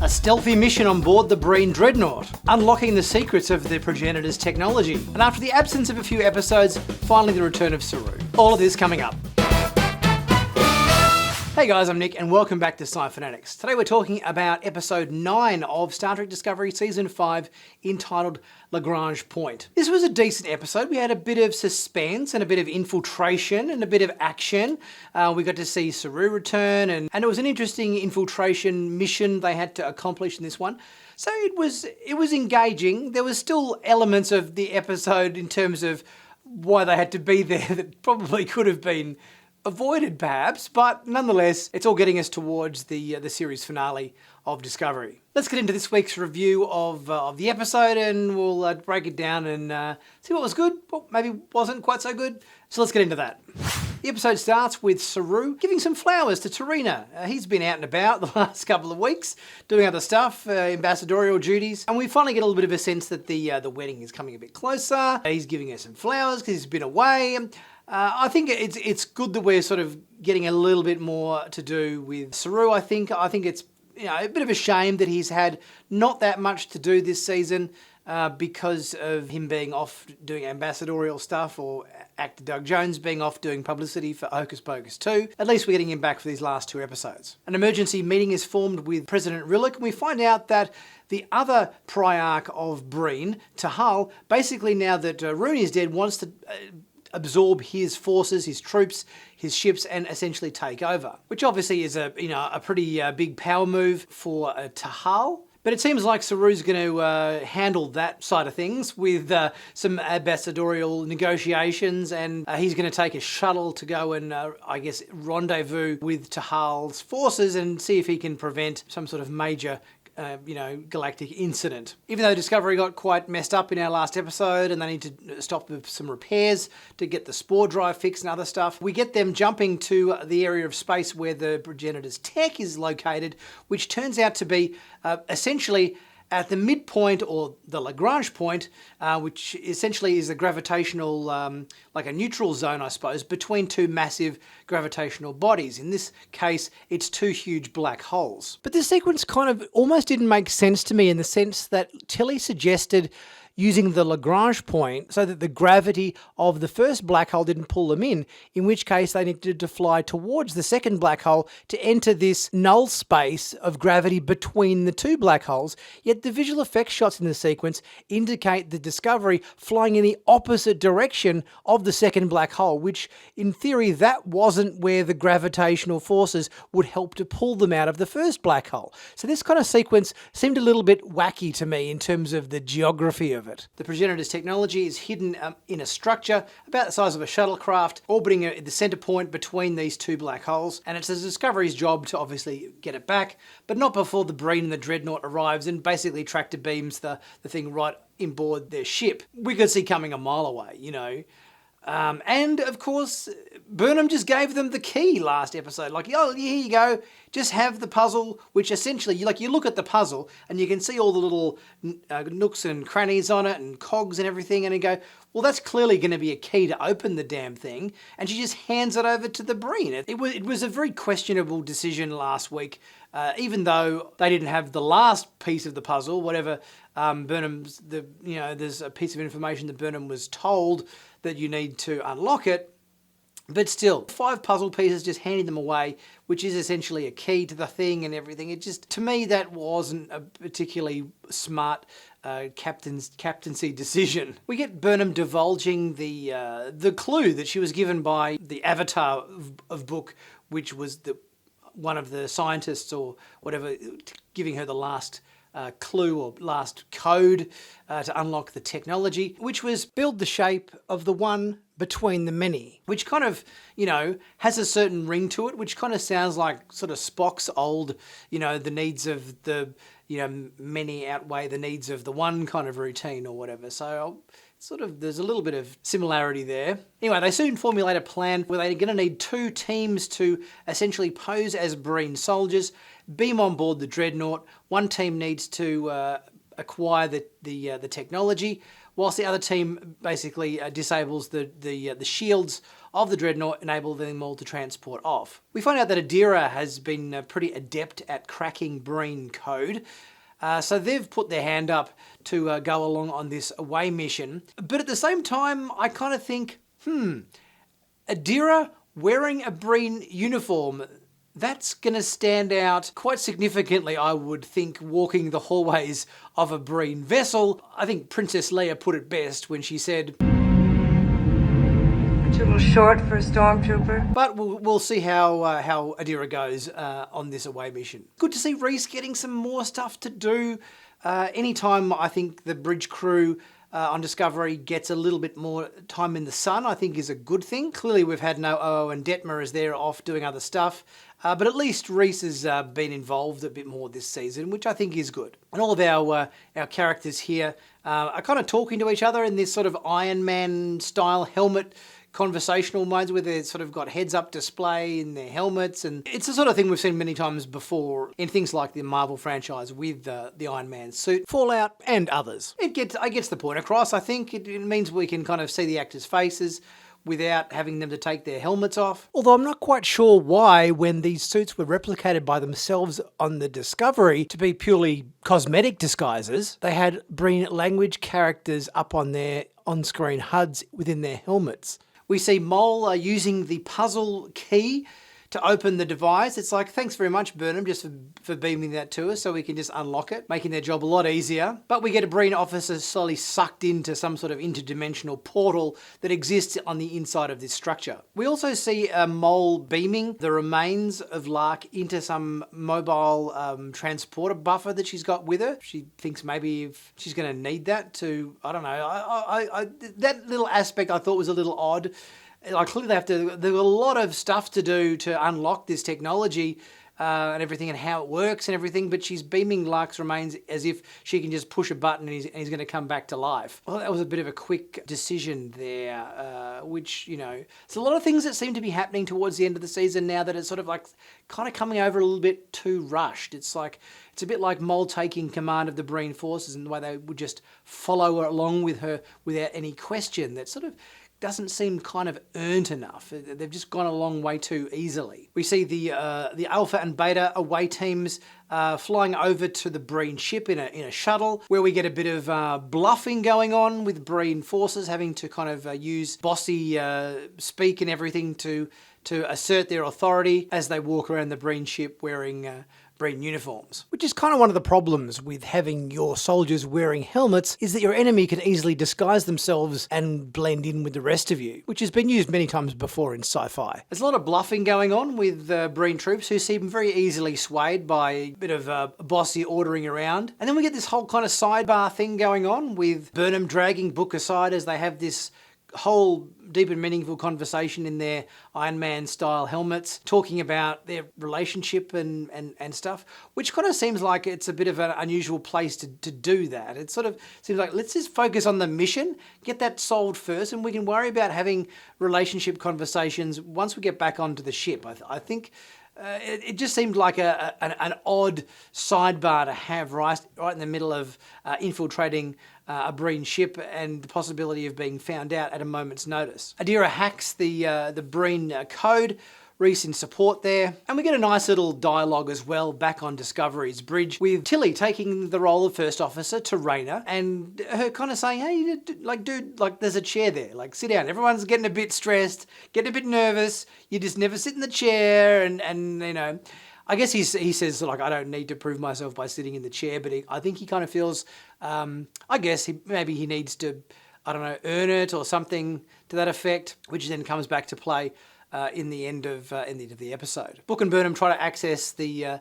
A stealthy mission on board the Breen Dreadnought, unlocking the secrets of the progenitor's technology. And after the absence of a few episodes, finally the return of Saru. All of this coming up. Hey guys, I'm Nick and welcome back to Sci-Finatics. Today we're talking about episode 9 of Star Trek Discovery Season 5 entitled Lagrange Point. This was a decent episode. We had a bit of suspense and a bit of infiltration and a bit of action. We got to see Saru return and it was an interesting infiltration mission they had to accomplish in this one. So it was engaging. There was still elements of the episode in terms of why they had to be there that probably could have been avoided perhaps, but nonetheless, it's all getting us towards the series finale of Discovery. Let's get into this week's review of the episode and we'll break it down and see what was good, what maybe wasn't quite so good. So let's get into that. The episode starts with Saru giving some flowers to Tarina. He's been out and about the last couple of weeks, doing other stuff, ambassadorial duties, and we finally get a little bit of a sense that the wedding is coming a bit closer. He's giving her some flowers because he's been away. I think it's good that we're sort of getting a little bit more to do with Saru. I think it's a bit of a shame that he's had not that much to do this season because of him being off doing ambassadorial stuff or actor Doug Jones being off doing publicity for Hocus Pocus 2. At least we're getting him back for these last 2 episodes. An emergency meeting is formed with President Rillick and we find out that the other Priarch of Breen, Tahal, basically now that Rooney is dead, wants to absorb his forces, his troops, his ships, and essentially take over. Which obviously is a pretty big power move for Tahal. But it seems like Saru's going to handle that side of things with some ambassadorial negotiations, and he's going to take a shuttle to go and, rendezvous with Tahal's forces and see if he can prevent some sort of major galactic incident. Even though Discovery got quite messed up in our last episode and they need to stop with some repairs to get the spore drive fixed and other stuff, we get them jumping to the area of space where the progenitor's tech is located, which turns out to be essentially at the midpoint, or the Lagrange point, which essentially is a gravitational, like a neutral zone, I suppose, between 2 massive gravitational bodies. In this case, it's 2 huge black holes. But this sequence kind of almost didn't make sense to me in the sense that Tilly suggested using the Lagrange point so that the gravity of the first black hole didn't pull them in which case they needed to fly towards the second black hole to enter this null space of gravity between the 2 black holes, yet the visual effects shots in the sequence indicate the Discovery flying in the opposite direction of the second black hole, which in theory that wasn't where the gravitational forces would help to pull them out of the first black hole. So this kind of sequence seemed a little bit wacky to me in terms of the geography of it. The progenitor's technology is hidden in a structure about the size of a shuttlecraft, orbiting at the center point between these 2 black holes, and it's the Discovery's job to obviously get it back, but not before the Breen and the Dreadnought arrives and basically tractor beams the thing right inboard their ship. We could see coming a mile away, and of course, Burnham just gave them the key last episode. Like, oh, here you go, just have the puzzle, which essentially, you look at the puzzle and you can see all the little nooks and crannies on it and cogs and everything, and you go, well, that's clearly going to be a key to open the damn thing, and she just hands it over to the Breen. It was a very questionable decision last week, even though they didn't have the last piece of the puzzle, whatever Burnham's, there's a piece of information that Burnham was told that you need to unlock it. But still, 5 puzzle pieces, just handing them away, which is essentially a key to the thing and everything. It just, to me, that wasn't a particularly smart captaincy decision. We get Burnham divulging the clue that she was given by the Avatar of book, which was one of the scientists or whatever, giving her the last clue or last code to unlock the technology, which was build the shape of the one between the many, which kind of, has a certain ring to it, which kind of sounds like sort of Spock's old, the needs of the, many outweigh the needs of the one kind of routine or whatever. So there's a little bit of similarity there. Anyway, they soon formulate a plan where they're going to need 2 teams to essentially pose as Breen soldiers, beam on board the Dreadnought. One team needs to acquire the technology, whilst the other team basically disables the shields of the Dreadnought, enabling them all to transport off. We find out that Adira has been pretty adept at cracking Breen code, so they've put their hand up to go along on this away mission. But at the same time, I kind of think, Adira wearing a Breen uniform, that's going to stand out quite significantly, I would think, walking the hallways of a Breen vessel. I think Princess Leia put it best when she said, "It's a little short for a stormtrooper." But we'll see how Adira goes on this away mission. Good to see Rhys getting some more stuff to do. Anytime I think the bridge crew on Discovery gets a little bit more time in the sun, I think is a good thing. Clearly we've had no Oo and Detmer as they're off doing other stuff, but at least Rhys has been involved a bit more this season, which I think is good. And all of our characters here are kind of talking to each other in this sort of Iron Man style helmet conversational modes where they've sort of got heads-up display in their helmets, and it's the sort of thing we've seen many times before in things like the Marvel franchise with the Iron Man suit, Fallout, and others. It gets the point across. I think it means we can kind of see the actors' faces without having them to take their helmets off. Although I'm not quite sure why, when these suits were replicated by themselves on the Discovery to be purely cosmetic disguises, they had Breen language characters up on their on-screen HUDs within their helmets. We see Mole using the puzzle key to open the device. It's like, thanks very much, Burnham, just for beaming that to us so we can just unlock it, making their job a lot easier. But we get a Breen officer slowly sucked into some sort of interdimensional portal that exists on the inside of this structure. We also see Mole beaming the remains of Lark into some mobile transporter buffer that she's got with her. She thinks maybe if she's going to need that to, I don't know, that little aspect I thought was a little odd. Like, clearly there's a lot of stuff to do to unlock this technology and everything and how it works and everything, but she's beaming Lark's remains as if she can just push a button and he's going to come back to life. Well, that was a bit of a quick decision there, which, you know, there's a lot of things that seem to be happening towards the end of the season now that it's sort of like kind of coming over a little bit too rushed. It's like, it's a bit like Mole taking command of the Breen forces and the way they would just follow her along with her without any question. That sort of doesn't seem kind of earned enough. They've just gone along way too easily. We see the Alpha and Beta away teams flying over to the Breen ship in a shuttle, where we get a bit of bluffing going on with Breen forces having to kind of use bossy speak and everything to assert their authority as they walk around the Breen ship wearing Breen uniforms. Which is kind of one of the problems with having your soldiers wearing helmets, is that your enemy can easily disguise themselves and blend in with the rest of you, which has been used many times before in sci-fi. There's a lot of bluffing going on with Breen troops who seem very easily swayed by a bit of bossy ordering around. And then we get this whole kind of sidebar thing going on with Burnham dragging Book aside as they have this whole deep and meaningful conversation in their Iron Man style helmets, talking about their relationship and stuff, which kind of seems like it's a bit of an unusual place to do that. It sort of seems like, let's just focus on the mission, get that solved first, and we can worry about having relationship conversations once we get back onto the ship. I think it just seemed like an odd sidebar to have right in the middle of infiltrating a Breen ship and the possibility of being found out at a moment's notice. Adira hacks the Breen code, Rhys in support there, and we get a nice little dialogue as well back on Discovery's bridge with Tilly taking the role of first officer to Rayna and her kind of saying, hey, dude, there's a chair there, sit down. Everyone's getting a bit stressed, getting a bit nervous. You just never sit in the chair and you know, I guess he says, I don't need to prove myself by sitting in the chair, but I think he kind of feels, I guess maybe he needs to, I don't know, earn it or something to that effect, which then comes back to play in the end of the episode. Book and Burnham try to access the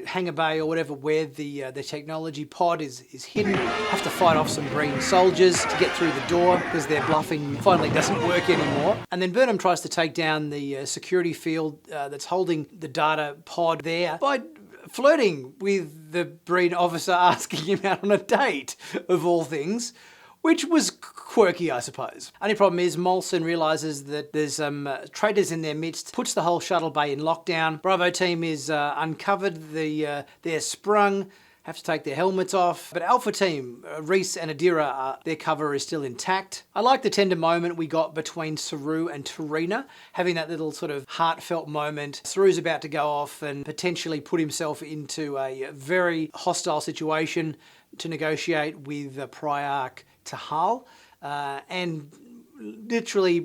hangar bay or whatever where the technology pod is hidden. Have to fight off some Breen soldiers to get through the door because their bluffing finally doesn't work anymore. And then Burnham tries to take down the security field that's holding the data pod there by flirting with the Breen officer, asking him out on a date, of all things, which was quirky, I suppose. Only problem is Molson realises that there's some traitors in their midst, puts the whole shuttle bay in lockdown. Bravo team is uncovered, they're sprung, have to take their helmets off. But Alpha Team, Reese and Adira, their cover is still intact. I like the tender moment we got between Saru and Tarina, having that little sort of heartfelt moment. Saru's about to go off and potentially put himself into a very hostile situation to negotiate with Priarch Tahal. And literally,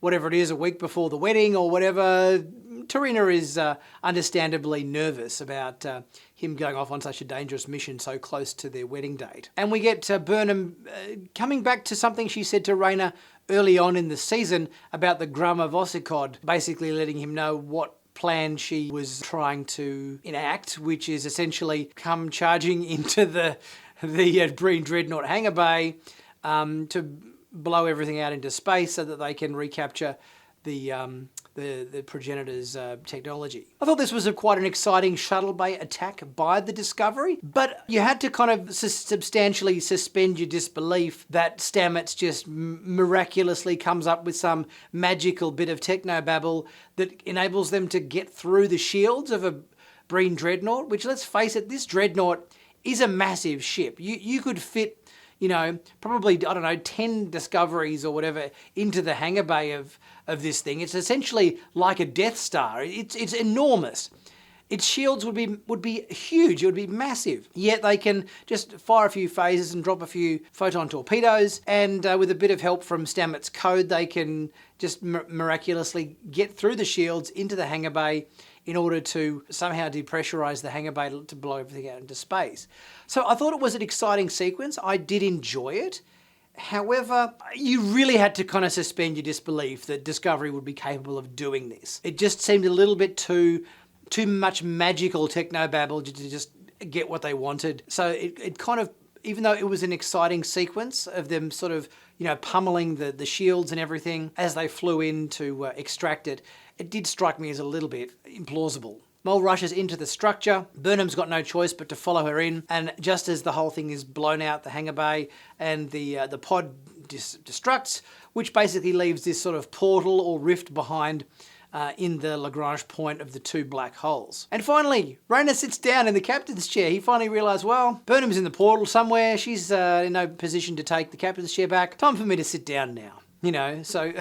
whatever it is, a week before the wedding or whatever, Tarina is understandably nervous about him going off on such a dangerous mission so close to their wedding date. And we get Burnham coming back to something she said to Rayna early on in the season about the Grama Vosikod, basically letting him know what plan she was trying to enact, which is essentially come charging into the Breen Dreadnought hangar bay to blow everything out into space so that they can recapture the progenitor's technology. I thought this was quite an exciting shuttle bay attack by the Discovery, but you had to kind of substantially suspend your disbelief that Stamets just miraculously comes up with some magical bit of technobabble that enables them to get through the shields of a Breen Dreadnought, which, let's face it, this Dreadnought is a massive ship. You could fit, probably, 10 Discoveries or whatever into the hangar bay of this thing. It's essentially like a Death Star. It's enormous. Its shields would be huge. It would be massive. Yet they can just fire a few phasers and drop a few photon torpedoes, and with a bit of help from Stamets' code, they can just miraculously get through the shields into the hangar bay in order to somehow depressurize the hangar bay to blow everything out into space. So I thought it was an exciting sequence. I did enjoy it. However, you really had to kind of suspend your disbelief that Discovery would be capable of doing this. It just seemed a little bit too much magical technobabble to just get what they wanted. So it kind of, even though it was an exciting sequence of them sort of, pummeling the shields and everything as they flew in to extract it, it did strike me as a little bit implausible. Mole rushes into the structure. Burnham's got no choice but to follow her in, and just as the whole thing is blown out the hangar bay and the pod destructs, which basically leaves this sort of portal or rift behind in the Lagrange point of the two black holes. And finally, Rayna sits down in the captain's chair. He finally realised, well, Burnham's in the portal somewhere. She's in no position to take the captain's chair back. Time for me to sit down now. So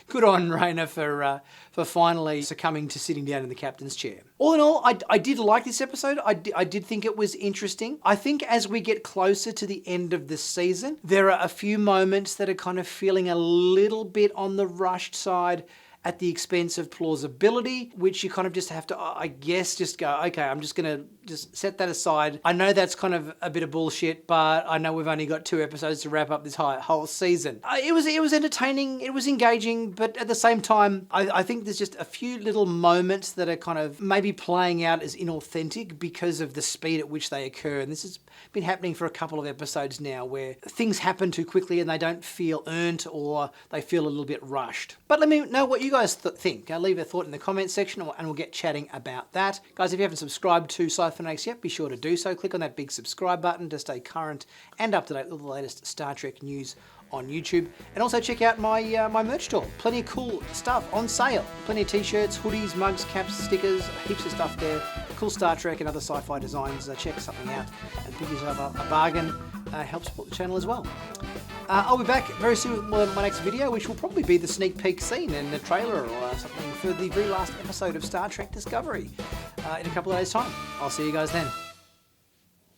good on Rayna for finally succumbing to sitting down in the captain's chair. All in all, I did like this episode. I did think it was interesting. I think as we get closer to the end of the season, there are a few moments that are kind of feeling a little bit on the rushed side at the expense of plausibility, which you kind of just have to, I guess, just go, okay, I'm just going to just set that aside. I know that's kind of a bit of bullshit, but I know we've only got 2 episodes to wrap up this whole season. It was entertaining, it was engaging, but at the same time, I think there's just a few little moments that are kind of maybe playing out as inauthentic because of the speed at which they occur. And this has been happening for a couple of episodes now where things happen too quickly and they don't feel earned or they feel a little bit rushed. But let me know what you guys think. Leave a thought in the comments section and we'll get chatting about that. Guys, if you haven't subscribed to Sci-Finatics yet, be sure to do so. Click on that big subscribe button to stay current and up to date with the latest Star Trek news on YouTube. And also check out my my merch store. Plenty of cool stuff on sale. Plenty of t-shirts, hoodies, mugs, caps, stickers, heaps of stuff there. Cool Star Trek and other sci-fi designs. Check something out and pick yourself up a bargain. Help support the channel as well. I'll be back very soon with my next video, which will probably be the sneak peek scene and the trailer or something for the very last episode of Star Trek Discovery in a couple of days' time. I'll see you guys then.